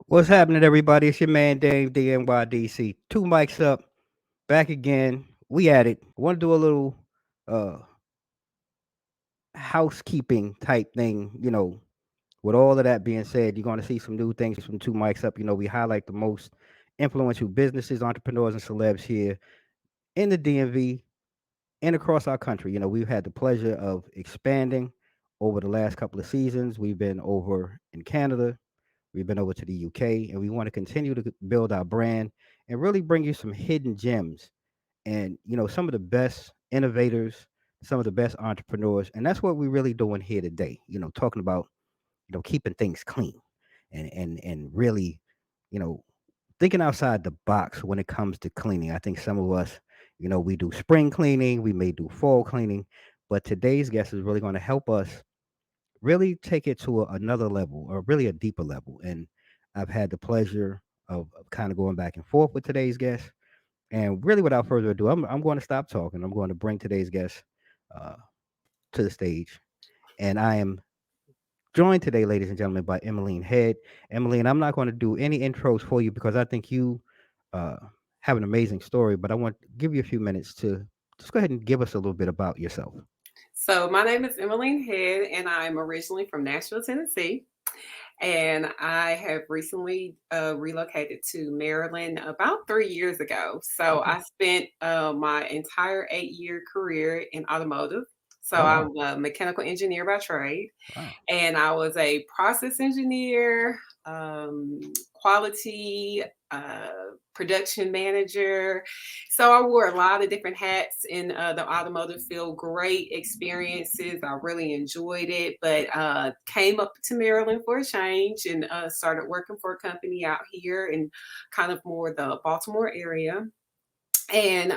What's happening, everybody? It's your man Dame DNYDC. Two mics up, back again. We at it. I want to do a little uh housekeeping type thing. With all of that being said, you're going to see some new things from Two Mics Up. We highlight the most influential businesses, entrepreneurs, and celebs here in the DMV and across our country. We've had the pleasure of expanding over the last couple of seasons. We've been over in Canada. We've been over to the UK, and we want to continue to build our brand and really bring you some hidden gems and some of the best innovators, some of the best entrepreneurs, and that's what we're really doing here today. Talking about keeping things clean and really you know thinking outside the box when it comes to cleaning. I think some of us, we do spring cleaning, we may do fall cleaning, but today's guest is really going to help us really take it to another level or really a deeper level. And I've had the pleasure of kind of going back and forth with today's guest. And really, without further ado, I'm going to stop talking. I'm going to bring today's guest uh, to the stage. And I am joined today, ladies and gentlemen, by Emmalyne Head. Emmalyne, I'm not going to do any intros for you because I think you uh, have an amazing story, but I want to give you a few minutes to just go ahead and give us a little bit about yourself. So, my name is Emmalyne Head, and I'm originally from Nashville, Tennessee. And I have recently relocated to Maryland about 3 years ago. So, Okay. I spent my entire 8-year career in automotive. So, Oh, wow. I'm a mechanical engineer by trade, Wow. and I was a process engineer, quality, production manager. So I wore a lot of different hats in the automotive field. Great experiences. I really enjoyed it, but came up to Maryland for a change and started working for a company out here in kind of more the Baltimore area. And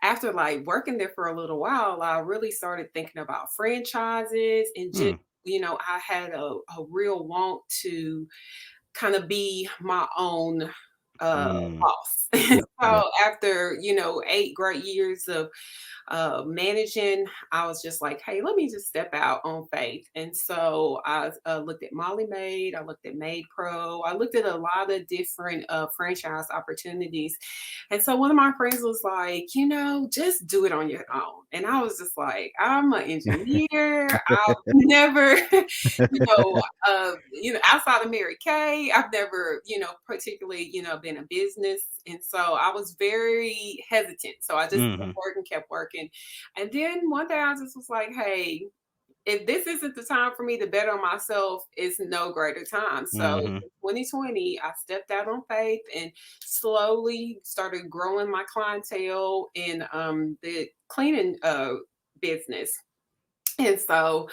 after like working there for a little while, I really started thinking about franchises and just, Hmm. I had a real want to kind of be my own Mm. boss. Yep. Yep. So after, 8 great years of managing, I was just like, hey, let me just step out on faith. And so I looked at Molly Maid, I looked at Maid Pro, I looked at a lot of different franchise opportunities. And so one of my friends was like, just do it on your own. And I was just like, I'm an engineer. I've never, outside of Mary Kay, I've never, particularly, been a business. And so I was very hesitant. So I just Hmm. kept working. And then one day I just was like, hey, if this isn't the time for me to bet on myself, it's no greater time. So Hmm. in 2020, I stepped out on faith and slowly started growing my clientele in the cleaning business. And so,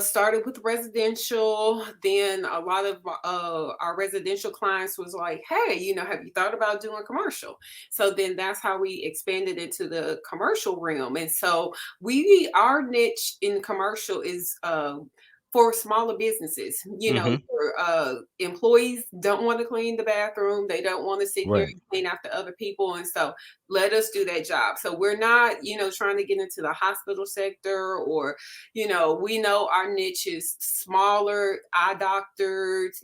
started with residential. Then a lot of our residential clients was like, "Hey, have you thought about doing commercial?" So then that's how we expanded into the commercial realm. And so our niche in commercial is for smaller businesses. Hmm. Your employees don't want to clean the bathroom. They don't want to sit here Right. and clean after other people. And so let us do that job. So we're not, trying to get into the hospital sector or we know our niche is smaller eye doctors,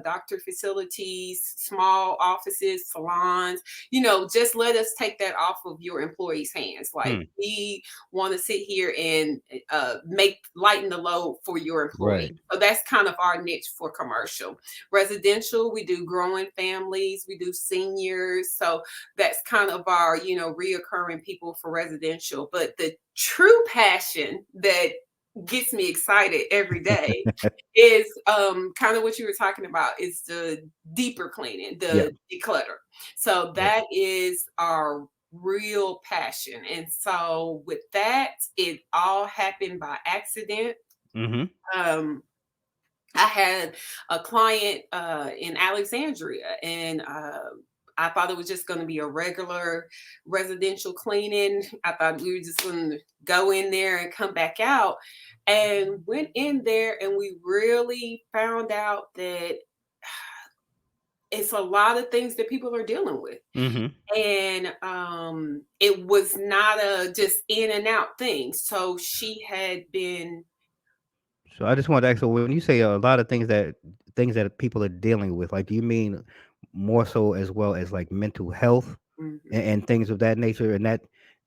doctor facilities, small offices, salons. Just let us take that off of your employees' hands. Like Hmm. we want to sit here and make lighten the load for your employee. Right. So that's kind of our niche for commercial. Residential, we do growing families, we do seniors. So that's kind of our, reoccurring people for residential. But the true passion that gets me excited every day is kind of what you were talking about is the deeper cleaning, Yep. the declutter. So Yep. that is our real passion. And so with that, it all happened by accident. Hmm. Um, I had a client in Alexandria, and I thought it was just going to be a regular residential cleaning. I thought we were just going to go in there and come back out, and went in there, and we really found out that it's a lot of things that people are dealing with. Hmm. And it was not a just in and out thing. So she had been. So I just wanted to ask, so when you say a lot of things that things that people are dealing with? Like, do you mean more so as well as like mental health Mhm. and things of that nature? And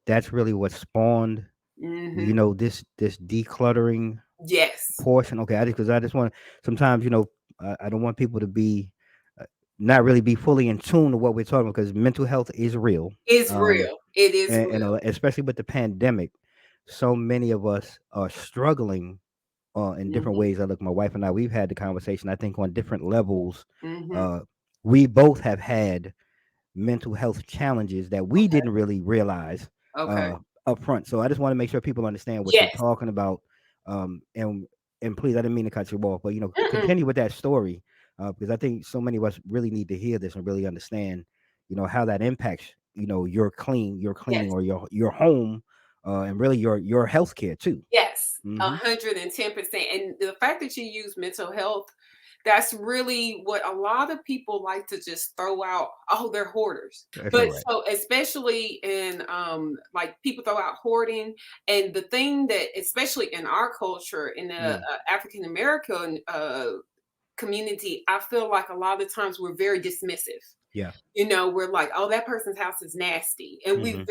that's really what spawned, Mhm. this decluttering Yes. portion. Okay, I just want sometimes I don't want people to be uh, not really be fully in tune to what we're talking about because mental health is real. It's Um, real. It is and real. especially with the pandemic, so many of us are struggling in different Mhm. ways. I look, my wife and I, we've had the conversation. I think on different levels, Mhm. uh, we both have had mental health challenges that we Okay. didn't really realize Okay. uh, up front. So I just want to make sure people understand what you're Yes. talking about. Um, and and please, I didn't mean to cut you off, but Mm-mm. continue with that story because I think so many of us really need to hear this and really understand, how that impacts, your cleaning Yes. or your home, and really your health care too. Yes, Hmm. 110%. And the fact that you use mental health, that's really what a lot of people like to just throw out. Oh, they're hoarders. That's all But right. so, especially in like people throw out hoarding, and the thing that, especially in our culture, in the Mm, African American community, I feel like a lot of times we're very dismissive. yeah. We're like, oh, that person's house is nasty, and we Hmm.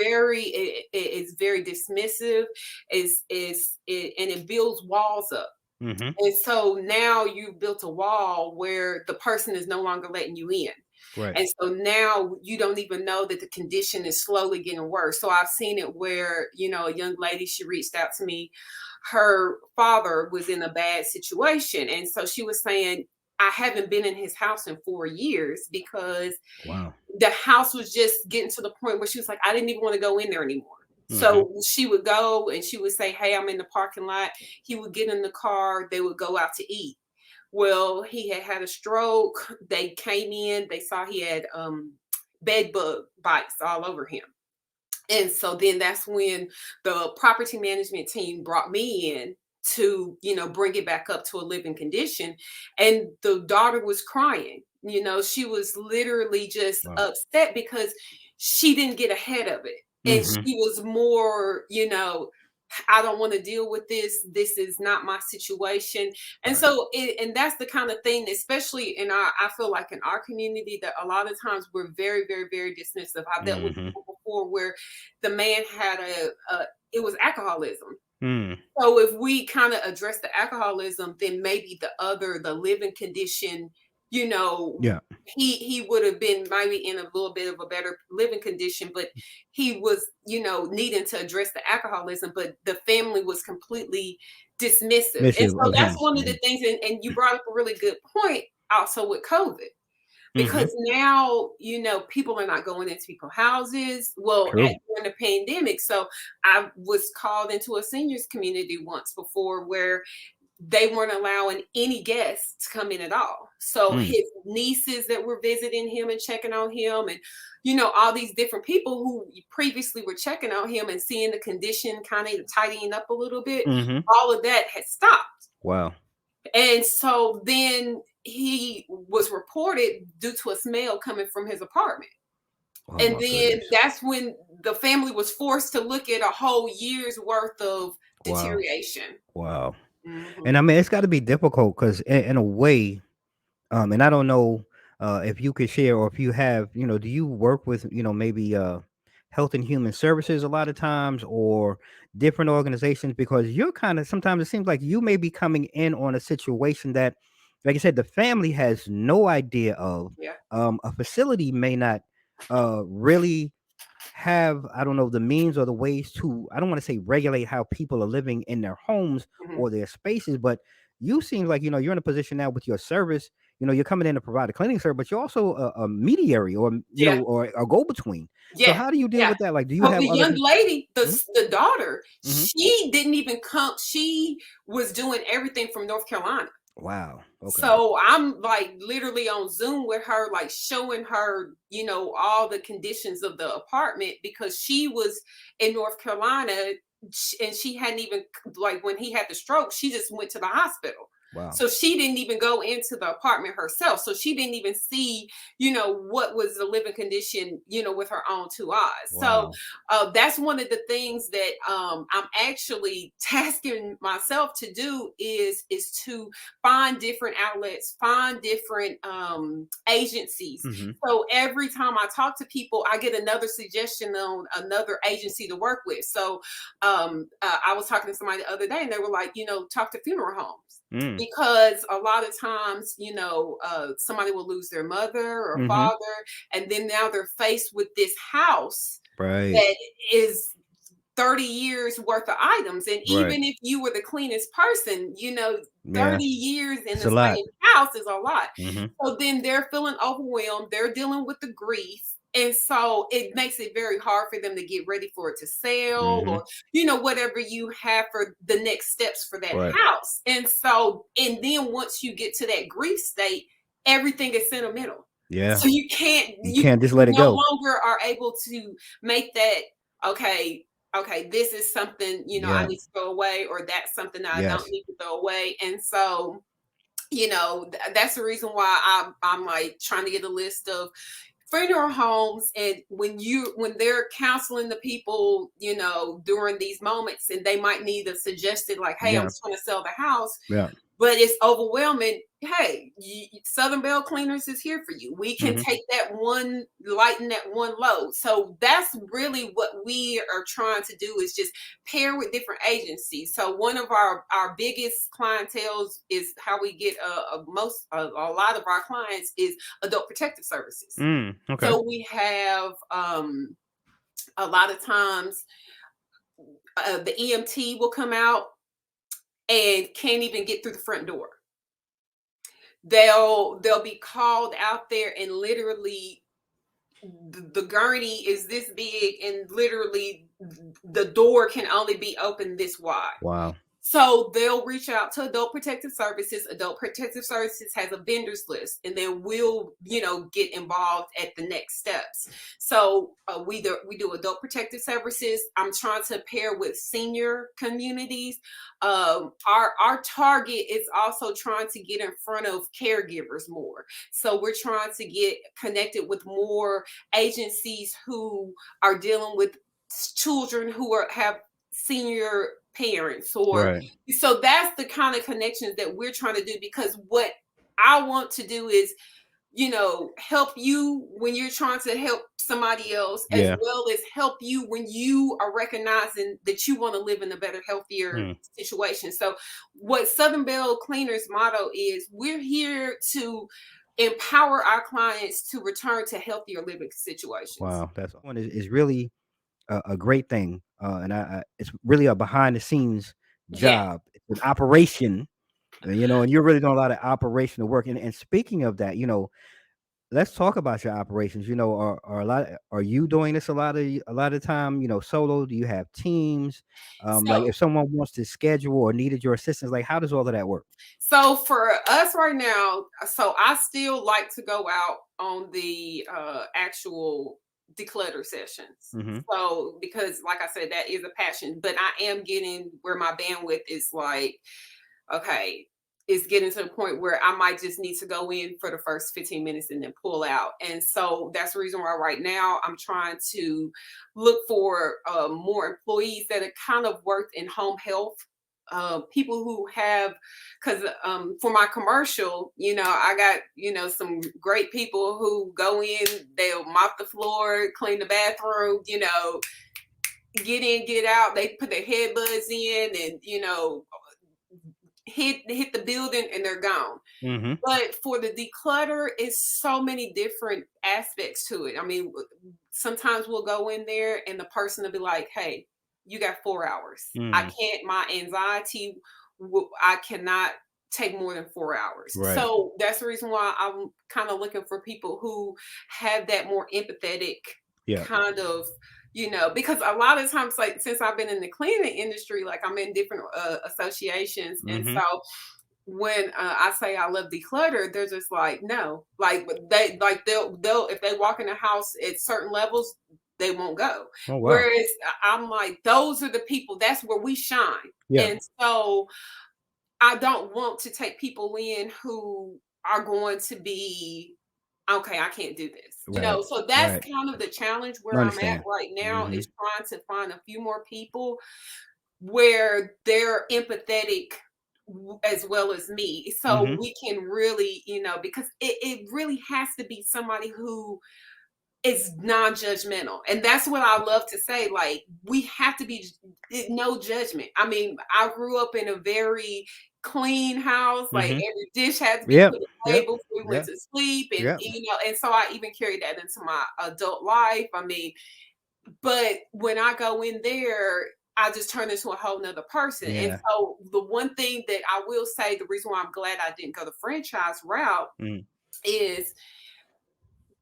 it's very dismissive, and it builds walls up. Hmm. And so now you've built a wall where the person is no longer letting you in. Right. And so now you don't even know that the condition is slowly getting worse. So I've seen it where, a young lady, she reached out to me. Her father was in a bad situation. And so she was saying, I haven't been in his house in 4 years because Wow. the house was just getting to the point where she was like, I didn't even want to go in there anymore. Hmm. So she would go and she would say, hey, I'm in the parking lot. He would get in the car. They would go out to eat. Well, he had had a stroke. They came in. They saw he had bed bug bites all over him. And so then that's when the property management team brought me in to, bring it back up to a living condition. And the daughter was crying. She was literally just Wow. upset because she didn't get ahead of it. And Hmm. she was more, I don't want to deal with this. This is not my situation. And Right. so, and that's the kind of thing, especially I feel like in our community, that a lot of times we're very, very, very dismissive. I've dealt with Hmm. people before where the man had it was alcoholism. Mm. So if we kind of address the alcoholism, then maybe the living condition, you know, Yeah. he would have been maybe in a little bit of a better living condition, but he was, needing to address the alcoholism, but the family was completely dismissive. And Mission so of that's him. one of the Mhm. things, and you brought up a really good point also with COVID. Mhm. Because now, people are not going into people's houses. Well, True. during the pandemic. So I was called into a seniors community once before where they weren't allowing any guests to come in at all. So Mm. his nieces that were visiting him and checking on him, and all these different people who previously were checking on him and seeing the condition kind of tidying up a little bit, Mhm. all of that had stopped. Wow. And so then he was reported due to a smell coming from his apartment. Oh And my then goodness. that's when the family was forced to look at a whole year's worth of Wow. deterioration. Wow. And Mhm. I mean, it's got to be difficult because in a way, and I don't know if you could share or if you have, do you work with, maybe Health and Human Services a lot of times or different organizations because you're kind of sometimes it seems like you may be coming in on a situation that, like I said, the family has no idea of. Yeah. A facility may not really have, I don't know, the means or the ways to, I don't want to say regulate how people are living in their homes Mhm. or their spaces, but you seem like, you're in a position now with your service, you're coming in to provide a cleaning service, but you're also a mediary or, Yeah. or a go-between. So Yeah. how do you deal Yeah. with that? Like, do you So have the other young people? lady, Hmm. the daughter, Hmm. she didn't even come. She was doing everything from North Carolina. Wow. Okay. So I'm like literally on Zoom with her, like showing her, all the conditions of the apartment because she was in North Carolina and she hadn't even, like, when he had the stroke, she just went to the hospital. Wow. So she didn't even go into the apartment herself. So she didn't even see, what was the living condition, with her own two eyes. So Wow. that's one of the things that I'm actually tasking myself to do is to find different outlets, find different agencies. Hmm. So every time I talk to people, I get another suggestion on another agency to work with. So I was talking to somebody the other day, and they were like, talk to funeral homes. Mm. Because a lot of times, somebody will lose their mother or Hmm. father, and then now they're faced with this house Right. that is 30 years worth of items. And Right. even if you were the cleanest person, Yeah. 30 years in It's the a lot. same house is a lot. Hmm. So then they're feeling overwhelmed, they're dealing with the grief. And so it makes it very hard for them to get ready for it to sell, Hmm. or, whatever you have for the next steps for that Right. house. And then once you get to that grief state, everything is sentimental. Yeah. So you can't, You you can't just let it no go. longer are able to make that, okay, this is something, I Yeah. need to throw away, or that's something that I don't Yes. need to throw away. And so, that's the reason why I'm like trying to get a list of funeral homes. And when they're counseling the people, during these moments, and they might need a suggested, like, hey, I'm Yeah. trying to sell the house, Yeah. but it's overwhelming. Hey, Southern Belle Cleaners is here for you. We can Hmm. take that one, lighten that one load. So that's really what we are trying to do, is just pair with different agencies. So one of our biggest clientels is how we get a lot of our clients is adult protective services. Mm. Okay. So we have a lot of times the EMT will come out and can't even get through the front door. They'll be called out there, and literally the gurney is this big, and literally the door can only be opened this wide. Wow. So they'll reach out to Adult Protective Services. Adult Protective Services has a vendors list, and then we'll, get involved at the next steps. So we do Adult Protective Services. I'm trying to pair with senior communities. Our target is also trying to get in front of caregivers more. So we're trying to get connected with more agencies who are dealing with children who have senior parents, or Right. so that's the kind of connections that we're trying to do, because what I want to do is, help you when you're trying to help somebody else, as Yeah. well as help you when you are recognizing that you want to live in a better, healthier Mm. situation. So what Southern Belle Cleaners motto is, we're here to empower our clients to return to healthier living situations. Wow. That's one is really a great thing, and it's really a behind the scenes Yeah. job. It's an operation, and you're really doing a lot of operational work. And speaking of that, let's talk about your operations. Are you doing this a lot of time? Solo? Do you have teams? Like So if someone wants to schedule or needed your assistance, like how does all of that work? So for us right now, so I still like to go out on the actual declutter sessions. Hmm. So because like I said, that is a passion, but I am getting where my bandwidth is like, okay, it's getting to the point where I might just need to go in for the first 15 minutes and then pull out. And so that's the reason why right now I'm trying to look for more employees that have kind of worked in home health, people who have, because for my commercial, I got, some great people who go in, they'll mop the floor, clean the bathroom, get in, get out. They put their headbuds in, and hit the building, and they're gone. Hmm. But for the declutter, it's so many different aspects to it. I mean, sometimes we'll go in there and the person will be like, hey, you got 4 hours. I Mm. can't, my anxiety, I cannot take more than 4 hours. Right. So that's the reason why I'm kind of looking for people who have that more empathetic Yeah. kind of, because a lot of times, like since I've been in the cleaning industry, like I'm in different associations. And Hmm. so when I say I love declutter, they're just like, no, like they like they'll if they walk in the house at certain levels, they won't go. Oh wow. Whereas I'm like, those are the people. That's where we shine. Yeah. And so I don't want to take people in who are going to be okay, I can't do this. Right. So that's Right. kind of the challenge I where I'm at understand. right now Hmm. is trying to find a few more people where they're empathetic as well as me. So Hmm. we can really, because it really has to be somebody who is non-judgmental. And that's what I love to say. Like, we have to be no judgment. I mean, I grew up in a very clean house. Like, Hmm. every dish had to be Yep. put away Yep. before we went Yep. to sleep. And, Yep. and so I even carried that into my adult life. I mean, but when I go in there, I just turn into a whole nother person. And Yeah. so the one thing that I will say, the reason why I'm glad I didn't go the franchise route Mm. is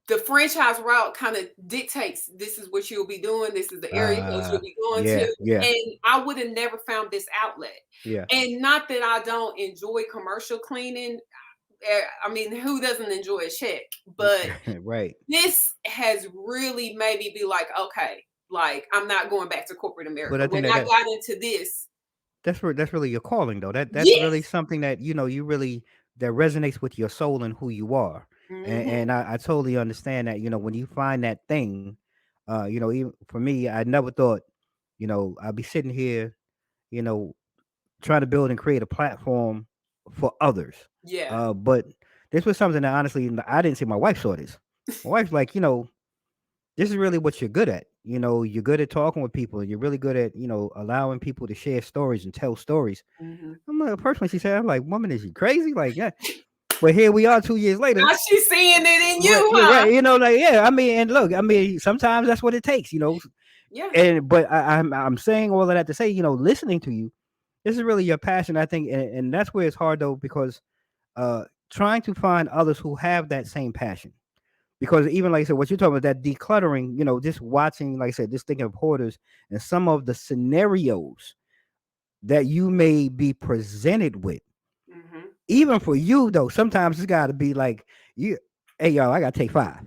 the franchise route kind of dictates this is what you'll be doing, this is the area that you'll be going to. Yeah. Yeah. And I would have never found this outlet. Yeah. And not that I don't enjoy commercial cleaning. I mean, who doesn't enjoy a check? But Right. this has really made me be like, okay, like I'm not going back to corporate But America. I When think that, I that got into this, that's really your calling though. That's really yes. something that you really that resonates with your soul and who you are. And Hmm. I totally understand that, when you find that thing, even for me, I never thought, I'd be sitting here, you know, trying to build and create a platform for others. Yeah. But this was something that honestly I didn't see my wife saw this. My wife's like, this is really what you're good at. You're good at talking with people. You're really good at, allowing people to share stories and tell stories. Hmm. I'm like, personally, she said, I'm like, woman, is you crazy? Like, yeah. But here we are 2 years later. Now she's seeing it in Right, you, yeah, huh? right. Like, yeah, I mean, and look, I mean, sometimes that's what it takes. Yeah. And but I'm saying all of that to say, listening to you, this is really your passion, I think, and that's where it's hard though, because trying to find others who have that same passion. Because even like I said, what you're talking about, that decluttering, just watching, like I said, just thinking of hoarders and some of the scenarios that you may be presented with. Hmm. Even for you though, sometimes it's got to be like, you, hey yo, I got to take five.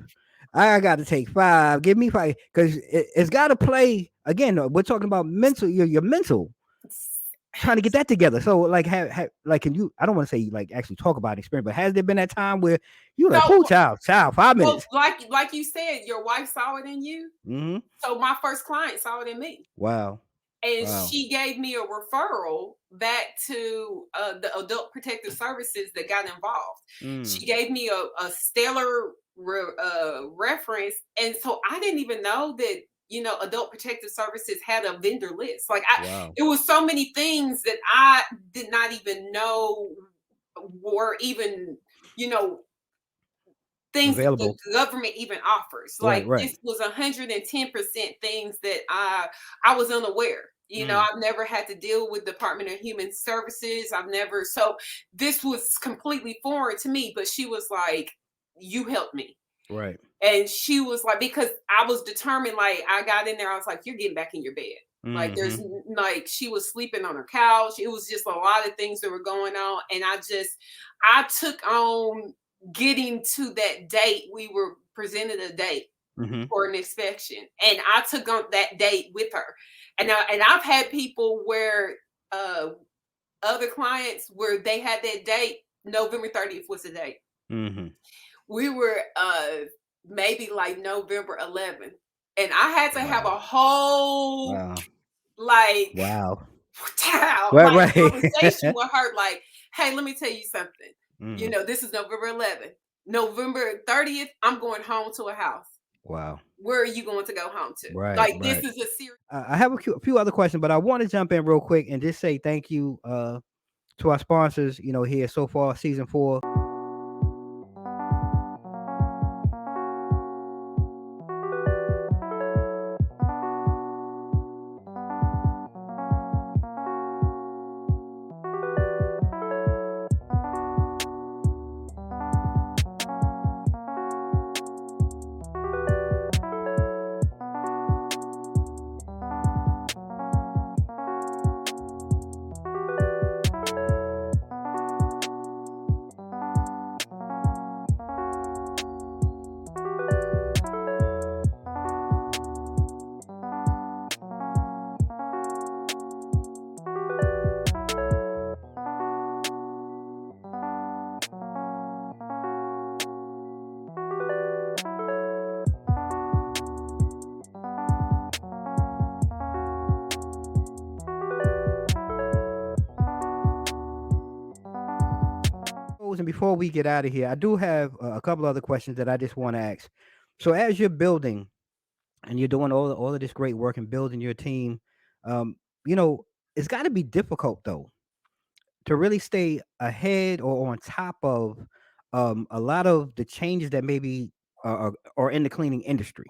I got to take five. Give me five, because it's got to play again. We're talking about mental, your mental, trying to get that together. So like, like, can you? I don't want to say like actually talk about experience, but has there been that time where you like, So, oh, child, 5 minutes? like you said, your wife saw it in you. Hmm. So my first client saw it in me. Wow, And wow. she gave me a referral back to the Adult Protective Services that got involved. Mm, She gave me a stellar reference, and so I didn't even know that Adult Protective Services had a vendor list. Like, wow. it was so many things that I did not even know were even you know things that the Available. government even offers. Right, Like, right. this was 110% things that I was unaware. Mm, I've never had to deal with Department of Human Services. I've never so this was completely foreign to me, but she was like, "You helped me." right. And she was like, because I was determined, like, I got in there, I was like, "You're getting back in your bed." Like, Mm-hmm. like, she was sleeping on her couch. It was just a lot of things that were going on. And I took on getting to that date. We were presented a date Mm-hmm. for an inspection. And I took on that date with her. And I've had people where uh other clients where they had that date, November 30th was the date. Mm-hmm. We were maybe like November 11th. And I had to have a Wow. whole Wow. like Wow. child, Right, like right. conversation with her, like, "Hey, let me tell you something. Mm, This is November 11th. November 30th, I'm going home to a house. wow. Where are you going to go home to? Right, Like, this right. is a serious." I have a few other questions, but I want to jump in real quick and just say thank you to our sponsors, here so far, season 4. closing, before we get out of here, I do have a couple other questions that I just want to ask. So, as you're building and you're doing all of this great work and building your team, um, you know, it's got to be difficult though to really stay ahead or on top of a lot of the changes that maybe are in the cleaning industry.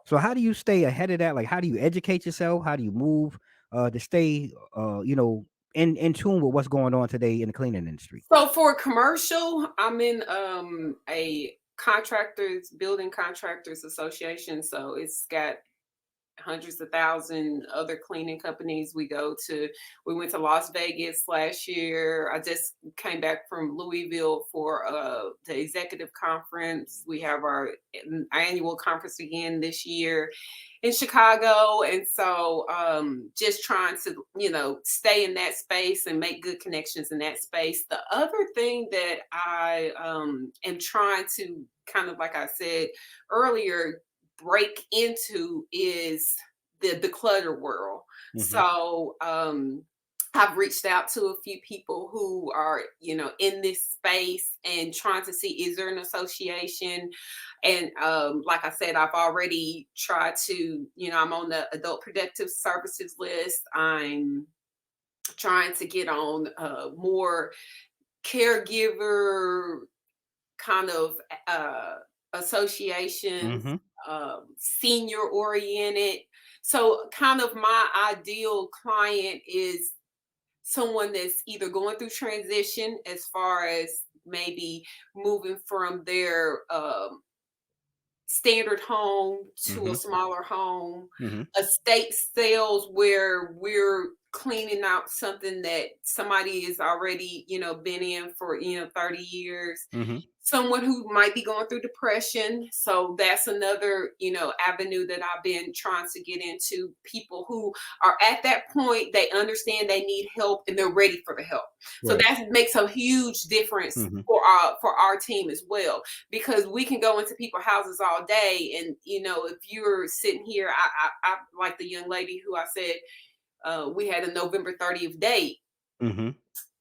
So how do you stay ahead of that? Like, how do you educate yourself? How do you move to stay, in tune with what's going on today in the cleaning industry? So for commercial, I'm in a building contractors association. So it's got hundreds of thousand other cleaning companies. We went to Las Vegas last year. I just came back from Louisville for the executive conference. We have our annual conference again this year in Chicago. And so just trying to, stay in that space and make good connections in that space. The other thing that I am trying to kind of, like I said earlier, break into is the declutter world. Hmm. So I've reached out to a few people who are, in this space and trying to see, is there an association? And like I said, I've already tried to, I'm on the adult productive services list. I'm trying to get on more caregiver kind of associations, Hmm. senior oriented. So, kind of my ideal client is someone that's either going through transition as far as maybe moving from their standard home to a Hmm. smaller home, Hmm. estate sales where we're cleaning out something that somebody is already, been in for, 30 years. Hmm. Someone who might be going through depression. So that's another, avenue that I've been trying to get into. People who are at that point, they understand they need help and they're ready for the help. So Right. that makes a huge difference Hmm. for our team as well, because we can go into people's houses all day, and if you're sitting here, I like the young lady who I said we had a November 30th date. Hmm.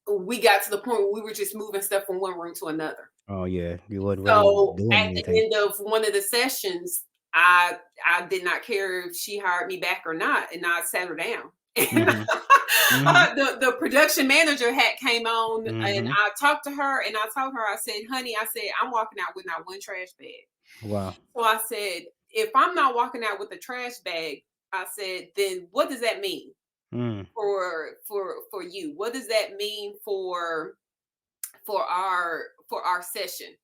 We got to the point where we were just moving stuff from one room to another. Oh yeah, you wasn't really So doing at the anything. end of one of the sessions, I did not care if she hired me back or not, and I sat her down. And Hmm. Hmm. the production manager hat came on, and Hmm. I talked to her, and I told her, I said, "Honey, I said I'm walking out with not one trash bag." Wow. So I said, "If I'm not walking out with a trash bag," I said, "then what does that mean Mm. for you? What does that mean for our session?"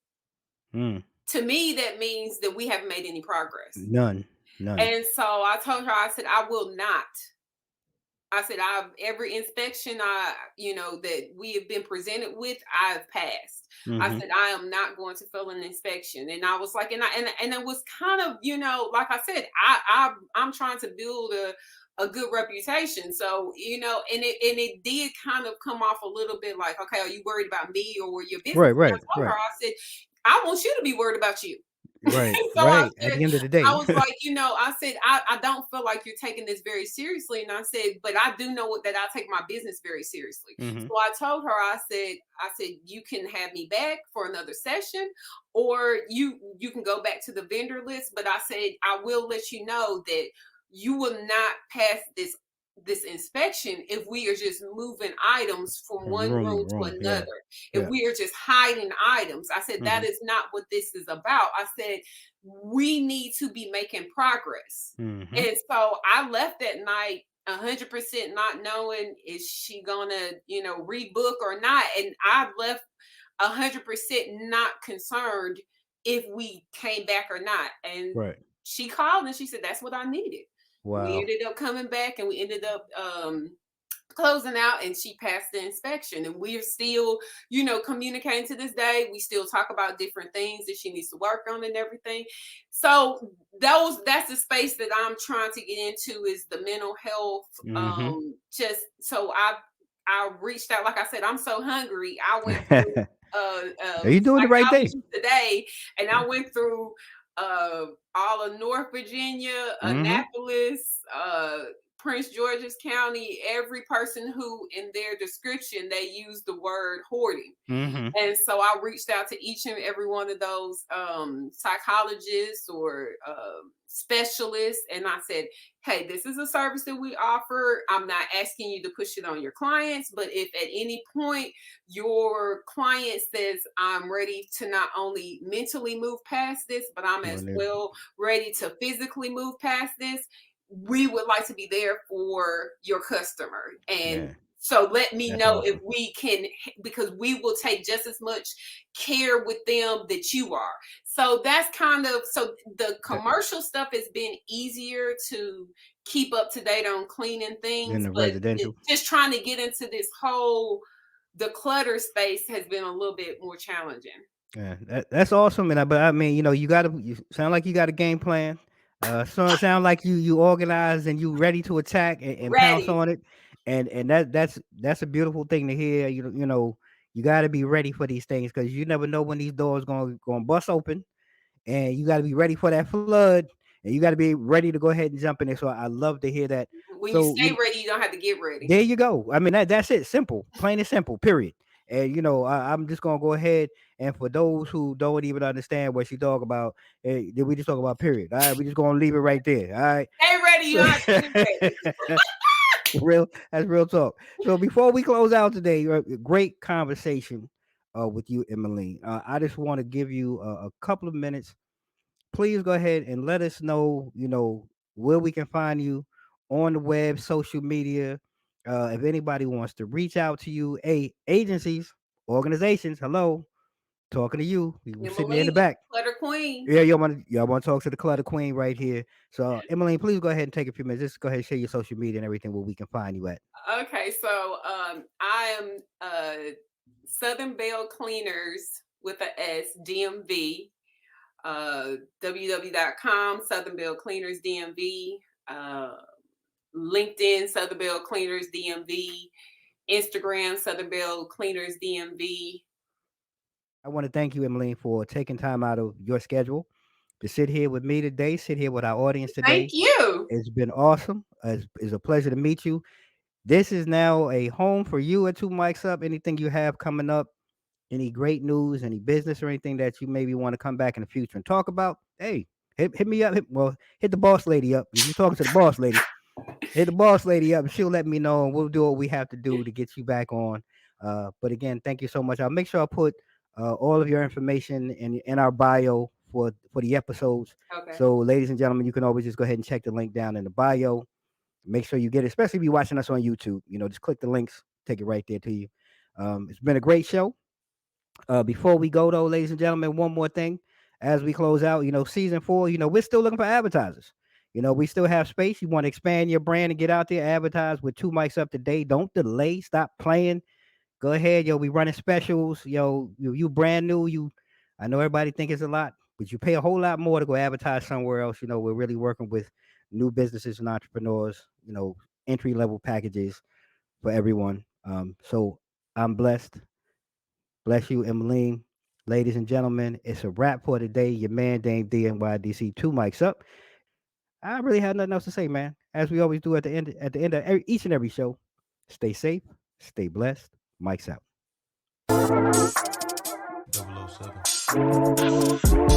Mm. To me, that means that we haven't made any progress. None. None. And so I told her, I said, I will not. I said, I've every inspection that we have been presented with, I've passed. I Hmm. said, I am not going to fail an inspection. And I was like, and it was kind of, like I said, I'm trying to build a good reputation. So, and it did kind of come off a little bit like, okay, are you worried about me or your business? Right. And Right. I told her, Right. I said, I want you to be worried about you. Right. So I Right. At said, the end of the I day. was like, I said, I don't feel like you're taking this very seriously. And I said, but I do know that I take my business very seriously. Hmm. So I told her, I said, you can have me back for another session, or you can go back to the vendor list. But I said, I will let you know that you will not pass this inspection if we are just moving items from From one room to room to room. another. Yeah. If Yeah. we are just hiding items, I said, that Hmm. is not what this is about. I said, we need to be making progress. Hmm. And so I left that night 100% not knowing, is she gonna, rebook or not. And I left 100% not concerned if we came back or not. And Right. she called and she said, that's what I needed. We Wow. ended up coming back and we ended up closing out, and she passed the inspection, and we're still communicating to this day. We still talk about different things that she needs to work on and everything. So that's the space that I'm trying to get into, is the mental health. Hmm. Just so I reached out. Like I said, I'm so hungry. I went through Are you doing the right thing? psychology today, and I went through all of North Virginia, Hmm. Annapolis, Prince George's County, every person who in their description they use the word hoarding. Mm-hmm. And so I reached out to each and every one of those psychologists or specialists, and I said, hey, this is a service that we offer. I'm not asking you to push it on your clients, but if at any point your client says, I'm ready to not only mentally move past this, but I'm as well ready to physically move past this, we would like to be there for your customer. And Yeah, so let me that's know if awesome. we can, because we will take just as much care with them that you are. So that's kind of, so the That, commercial stuff has been easier to keep up to date on cleaning in things, the but residential. just trying to get into this whole the clutter space has been a little bit more challenging. Yeah, that's awesome. But I mean, you sound like you got a game plan. So it sound like you organized and you ready to attack and pounce Ready. on it, and that's a beautiful thing to hear. You got to be ready for these things because you never know when these doors going to bust open, and you got to be ready for that flood, and you got to be ready to go ahead and jump in there. So I love to hear that. When you So stay ready, you don't have to get ready. there you go. I mean, that's it. Simple, plain and simple. Period. And I'm just gonna go ahead and for those who don't even understand what she talk about, then we just talk about period. All right, we just gonna leave it right there. All right. Stay ready, you So don't have to get ready. that's real talk. So before we close out today, great conversation with you, Emmalyne. I just want to give you a couple of minutes. Please go ahead and let us know, where we can find you on the web, social media. If anybody wants to reach out to you, agencies, organizations, hello, talking to you. You sitting there in the Emmalyne, the back. clutter queen. Yeah, y'all want to talk to the clutter queen right here. So, Emmalyne, please go ahead and take a few minutes. Just go ahead and share your social media and everything where we can find you at. Okay, so I am Southern Belle Cleaners with a S, DMV, www.com, Southern Belle Cleaners DMV, LinkedIn, Southern Belle Cleaners DMV, Instagram, Southern Belle Cleaners DMV. I want to thank you, Emmalyne, for taking time out of your schedule to sit here with me today, sit here with our audience Thank today. you. It's been awesome. It's a pleasure to meet you. This is now a home for you at Two Mics Up. Anything you have coming up, any great news, any business or anything that you maybe want to come back in the future and talk about, hey, hit me up. Hit the boss lady up. If you're talking to the boss lady, hit the boss lady up and she'll let me know and we'll do what we have to do to get you back on. But again, thank you so much. I'll make sure I put all of your information in our bio for the episodes. Okay. So, ladies and gentlemen, you can always just go ahead and check the link down in the bio. Make sure you get it, especially if you're watching us on YouTube. Just click the links, take it right there to you. It's been a great show. Before we go, though, ladies and gentlemen, one more thing. As we close out, season 4, we're still looking for advertisers. We still have space. You want to expand your brand and get out there, advertise with Two Mics Up today. Don't delay. Stop playing. Go ahead, yo. We running specials, yo. You brand new. I know everybody think it's a lot, but you pay a whole lot more to go advertise somewhere else. We're really working with new businesses and entrepreneurs. Entry level packages for everyone. So I'm blessed. Bless you, Emmalyne. Ladies and gentlemen, it's a wrap for today. Your man, Dame DNYDC, Two Mics Up. I really had nothing else to say, man. As we always do at the end of each and every show, stay safe, stay blessed. Mics out. 007.